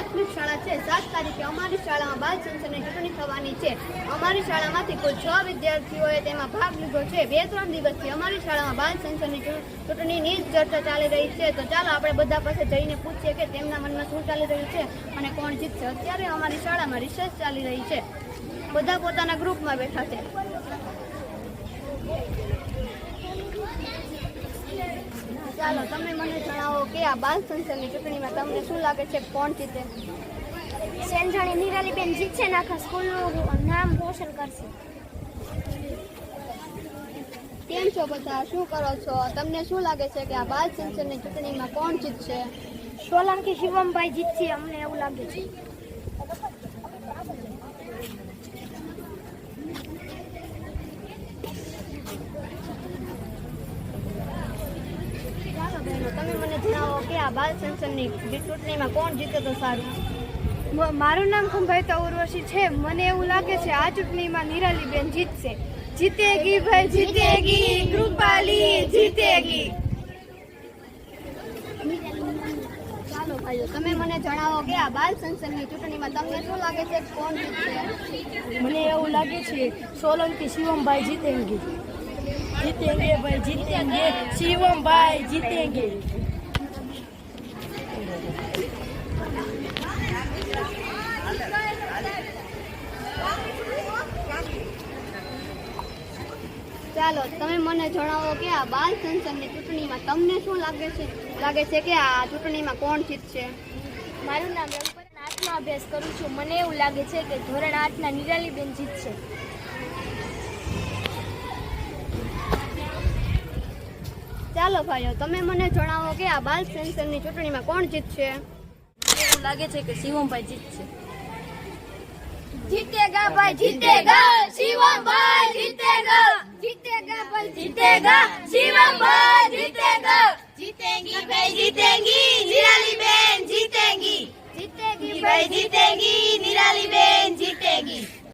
પ્રાથમિક શાળા છે 7 તારીખે અમારી શાળામાં બાલ સંસદની ચૂંટણી થવાની છે। અમારી શાળામાંથી કુલ 6 વિદ્યાર્થીઓએ તેમાં ભાગ લીધો છે। 2-3 દિવસથી અમારી શાળામાં બાલ સંસદની ચૂંટણીની ચર્ચા ચાલી રહી છે। તો ચાલો આપણે બધા પાસે જઈને પૂછીએ કે તેમના મનમાં શું ચાલી રહ્યું છે અને કોણ જીતશે। અત્યારે અમારી શાળામાં રિસર્ચ ચાલી રહી છે, બધા પોતાના ગ્રુપમાં બેઠા છે। ચાલો તમે મને જણાવો કે આ બાલ સંસદની ચૂંટણીમાં તમને શું લાગે છે કોણ જીતે? સેંજાણી નિરાલીબેન જીતશે ને આખા સ્કૂલનું નામ રોશન કરશે। કેમ છો બધા, શું કરો છો? તમને શું લાગે છે કે આ બાલ સંસદની ચૂંટણીમાં કોણ જીતશે? સોલંકી શિવમભાઈ જીતશે, અમને એવું લાગે છે। ચાલો બહેનો તમે મને જણાવો કે આ બાલ સંસદની ચૂંટણીમાં કોણ જીતે તો સારું? મારું નામ ખંભાઈતા ઉર્વશી છે। મને એવું લાગે છે આ ચૂંટણીમાં નિરાલીબેન જીતશે। જીતેગી ભાઈ જીતેગી, કૃપાલી જીતેગી। ચાલો ભાઈઓ તમે મને જણાવો કે આ બાલ સંસદની ચૂંટણીમાં તમને શું લાગે છે કોણ જીતશે? મને એવું લાગે છે સોલંકી શિવમભાઈ જીતેંગે। જીતેંગે ભાઈ જીતેંગે, શિવમભાઈ જીતેંગે। ચાલો તમે મને જણાવો કે આ બાલ સંસદની ચૂંટણીમાં તમને શું લાગે છે કે આ ચૂંટણીમાં કોણ જીતશે? મારું નામ રઘુપતિ, 8માં અભ્યાસ કરું છું। મને એવું લાગે છે કે ધોરણ 8ના નિરાલીબેન જીતશે। ચાલો ભાઈઓ તમે મને જણાવો કે આ બાલ સંસદની ચૂંટણીમાં કોણ જીતશે? એવું લાગે છે કે શિવમભાઈ જીતશે। જીતેગા ભાઈ જીતેગા, શિવમભાઈ જીતેગા। જીતેગા ભાઈ જીતેગા, શિવમભાઈ જીતેગા। જીતેંગી ભાઈ જીતેંગી, નિરાલીબેન જીતેંગી। જીતેગી ભાઈ જીતેંગી, નિરાલીબેન